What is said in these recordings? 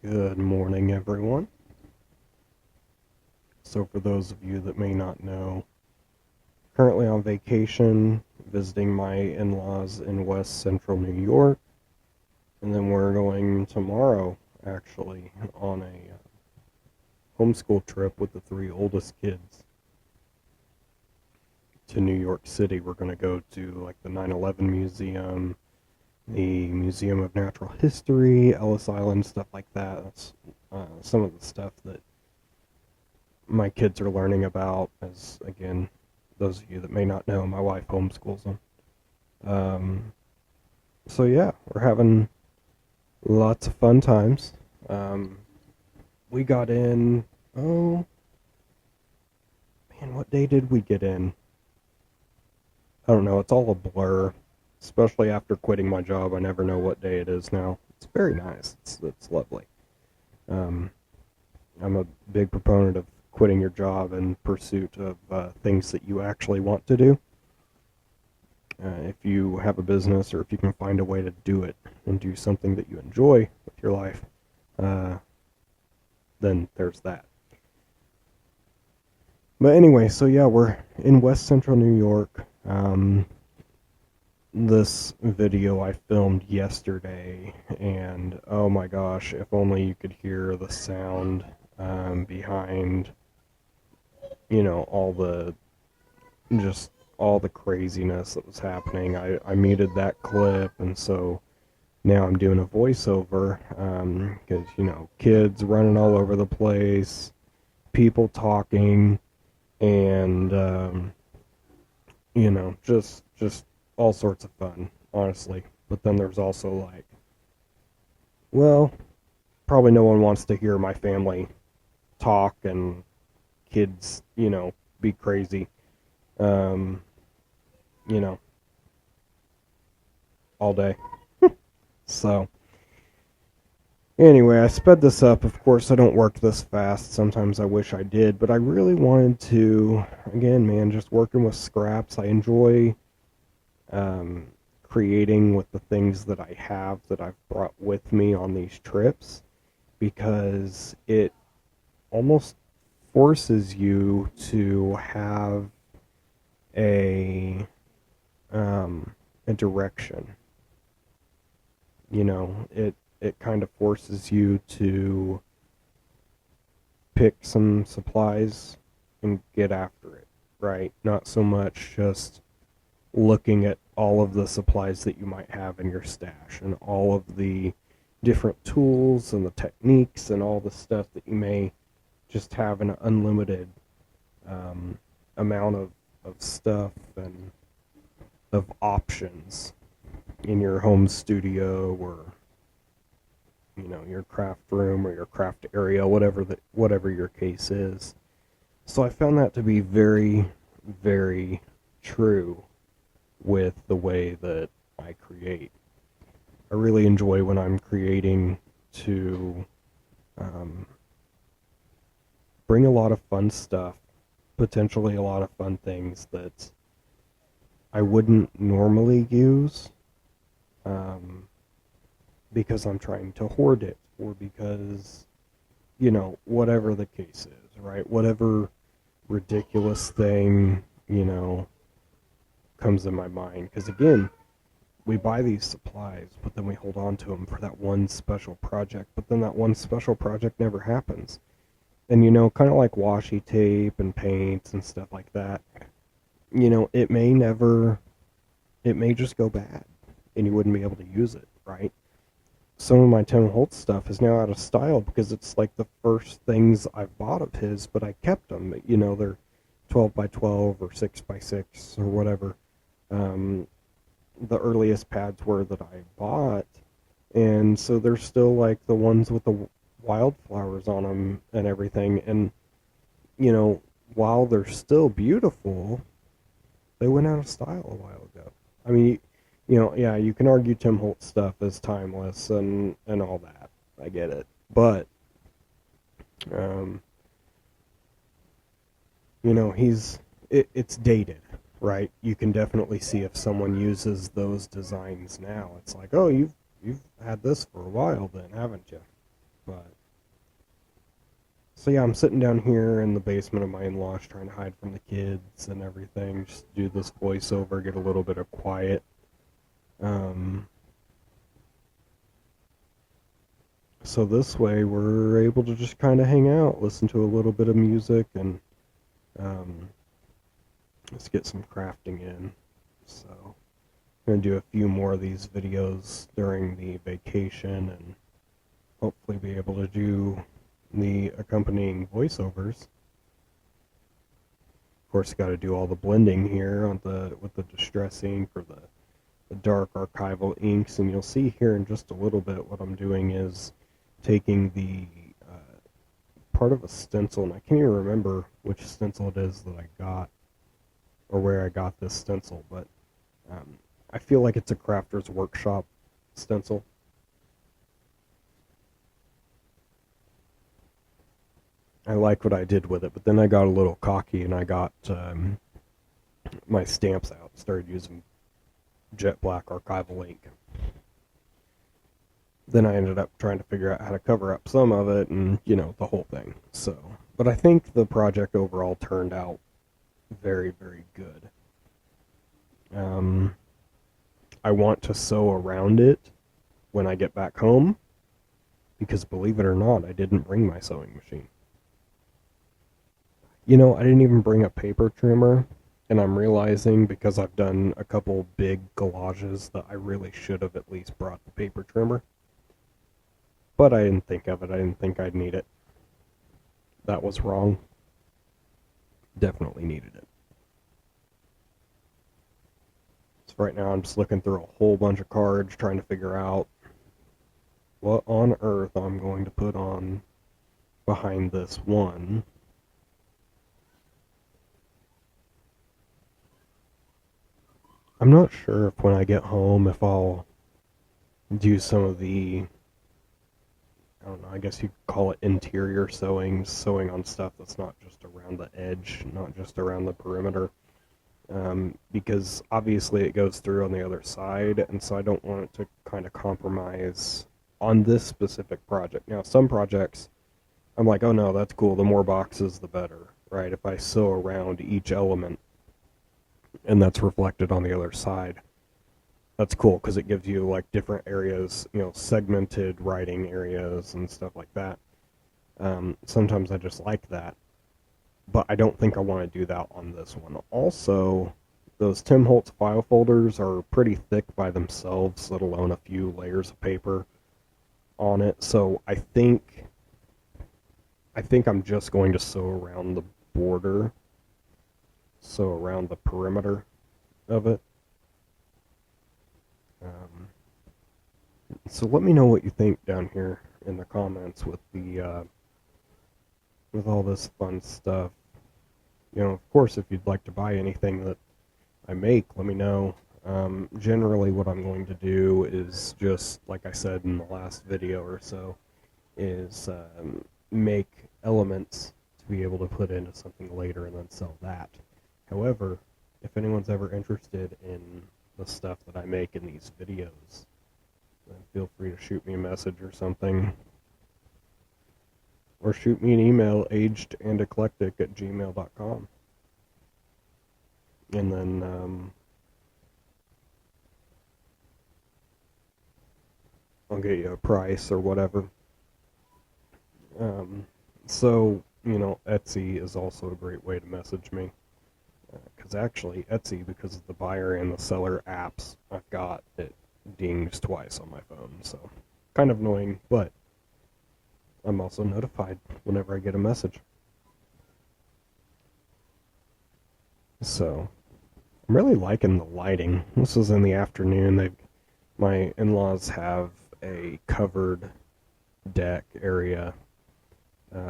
Good morning, everyone. So, for those of you that may not know, currently on vacation, visiting my in laws in West Central New York, and then we're going tomorrow, actually, on a homeschool trip with the three oldest kids to New York City. We're going to go to like the 9/11 Museum, the Museum of Natural History, Ellis Island, stuff like that. That's some of the stuff that my kids are learning about. As again, those of you that may not know, my wife homeschools them. Um, so yeah, we're having lots of fun times. Um, we got in. Oh man, what day did we get in? I don't know. It's all a blur. Especially after quitting my job, I never know what day it is now. It's very nice. It's lovely. Um, I'm a big proponent of quitting your job in pursuit of things that you actually want to do. If you have a business or if you can find a way to do it and do something that you enjoy with your life, uh, then there's that. But anyway, so yeah, we're in West Central New York. This video I filmed yesterday, and oh my gosh, if only you could hear the sound behind, all the just all the craziness that was happening. I muted that clip, and so now I'm doing a voiceover because kids running all over the place, people talking, and just all sorts of fun, honestly. But then there's also like, well, probably no one wants to hear my family talk and kids, be crazy, um, you know, all day. So anyway, I sped this up. Of course, I don't work this fast. Sometimes I wish I did, but I really wanted to, again, man, just working with scraps. I enjoy um, creating with the things that I have that I've brought with me on these trips because it almost forces you to have a a direction. It kind of forces you to pick some supplies and get after it, right? Not so much just looking at all of the supplies that you might have in your stash and all of the different tools and the techniques and all the stuff that you may just have an unlimited um, amount of stuff and of options in your home studio or your craft room or your craft area, whatever your case is. So I found that to be very, very true with the way that I create. I really enjoy when I'm creating to um, bring a lot of fun stuff, potentially a lot of fun things that I wouldn't normally use um, because I'm trying to hoard it or because, whatever the case is, right? Whatever ridiculous thing, comes in my mind. Because again, we buy these supplies, but then we hold on to them for that one special project, but then that one special project never happens. And kind of like washi tape and paints and stuff like that, it may just go bad and you wouldn't be able to use it, right? Some of my Tim Holtz stuff is now out of style because it's like the first things I've bought of his, but I kept them. They're 12 by 12 or 6 by 6 or whatever. Um, the earliest pads were that I bought, and so they're still like the ones with the wildflowers on them and everything. And while they're still beautiful, they went out of style a while ago. I mean, yeah, you can argue Tim Holtz stuff is timeless and all that. I get it, but um, it's dated, right? You can definitely see if someone uses those designs now. It's like, oh, you've had this for a while, then, haven't you? But so yeah, I'm sitting down here in the basement of my in-laws trying to hide from the kids and everything. Just do this voiceover, get a little bit of quiet. Um, so this way we're able to just kind of hang out, listen to a little bit of music, and um, let's get some crafting in. So I'm gonna do a few more of these videos during the vacation, and hopefully be able to do the accompanying voiceovers. Of course, got to do all the blending here on the with the distress ink or the dark archival inks, and you'll see here in just a little bit what I'm doing is taking the part of a stencil, and I can't even remember which stencil it is that I got or where I got this stencil, but I feel like it's a Crafter's Workshop stencil. I like what I did with it, but then I got a little cocky and I got my stamps out, started using jet black archival ink. Then I ended up trying to figure out how to cover up some of it and, the whole thing. So, but I think the project overall turned out very, very good. I want to sew around it when I get back home because believe it or not, I didn't bring my sewing machine. I didn't even bring a paper trimmer, and I'm realizing because I've done a couple big collages that I really should have at least brought the paper trimmer. But I didn't think of it. I didn't think I'd need it. That was wrong. Definitely needed it. So right now I'm just looking through a whole bunch of cards trying to figure out what on earth I'm going to put on behind this one. I'm not sure if when I get home if I'll do some of the, I don't know, I guess you could call it interior sewing on stuff that's not just around the edge, not just around the perimeter. Because obviously it goes through on the other side, and so I don't want it to kind of compromise on this specific project. Now, some projects, I'm like, oh no, that's cool, the more boxes, the better, right? If I sew around each element and that's reflected on the other side, that's cool because it gives you like different areas, segmented writing areas and stuff like that. Sometimes I just like that, but I don't think I want to do that on this one. Also, those Tim Holtz file folders are pretty thick by themselves, let alone a few layers of paper on it. So I think I'm just going to sew around the border, sew around the perimeter of it. So let me know what you think down here in the comments with the with all this fun stuff. Of course, if you'd like to buy anything that I make, let me know. Generally, what I'm going to do is just, like I said in the last video or so, is make elements to be able to put into something later and then sell that. However, if anyone's ever interested in the stuff that I make in these videos, then feel free to shoot me a message or something. Or shoot me an email, agedandeclectic@gmail.com. And then I'll get you a price or whatever. So, Etsy is also a great way to message me. Because actually, Etsy, because of the buyer and the seller apps I've got, it dings twice on my phone. So, kind of annoying, but I'm also notified whenever I get a message. So, I'm really liking the lighting. This is in the afternoon. My in-laws have a covered deck area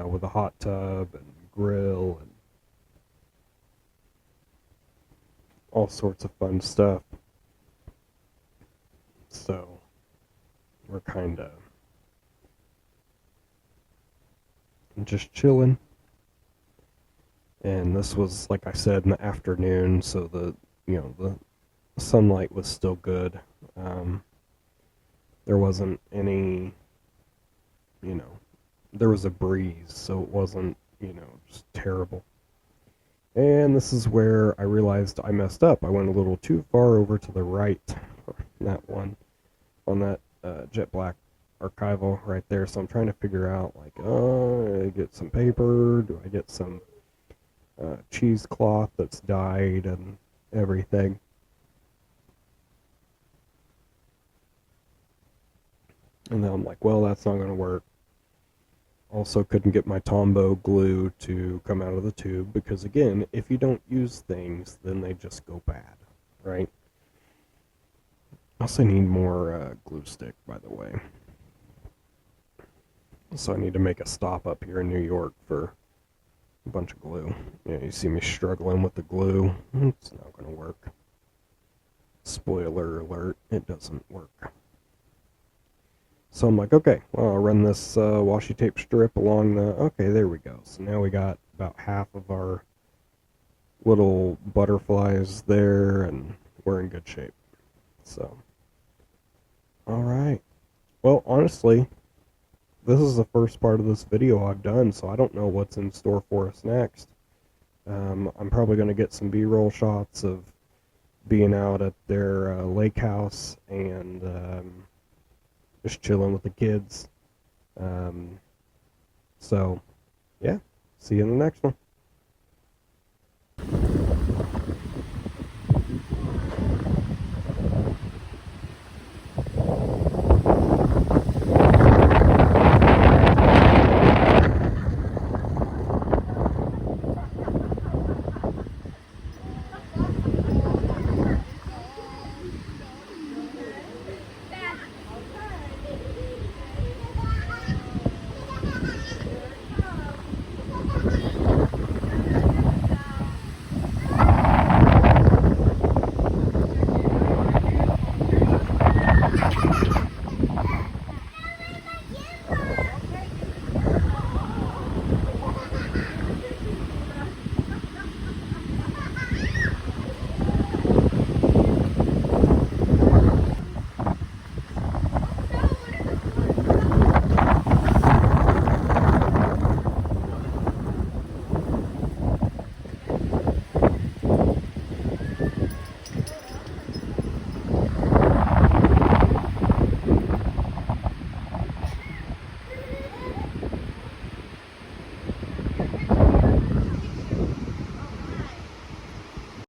with a hot tub and grill and all sorts of fun stuff. So we're kind of just chilling. And this was, like I said, in the afternoon, so the sunlight was still good. There wasn't any, there was a breeze, so it wasn't, just terrible. And this is where I realized I messed up. I went a little too far over to the right, that one, on that jet black archival right there. So I'm trying to figure out, like, I get some paper? Do I get some cheesecloth that's dyed and everything? And then I'm like, well, that's not going to work. Also, couldn't get my Tombow glue to come out of the tube because, again, if you don't use things, then they just go bad, right? Also, need more glue stick, by the way. So I need to make a stop up here in New York for a bunch of glue. Yeah, you see me struggling with the glue. It's not going to work. Spoiler alert, it doesn't work. So I'm like, okay, well, I'll run this washi tape strip along the... Okay, there we go. So now we got about half of our little butterflies there, and we're in good shape. So, alright. Well, honestly, this is the first part of this video I've done, so I don't know what's in store for us next. I'm probably going to get some B-roll shots of being out at their lake house and just chilling with the kids. Um, so, yeah, see you in the next one.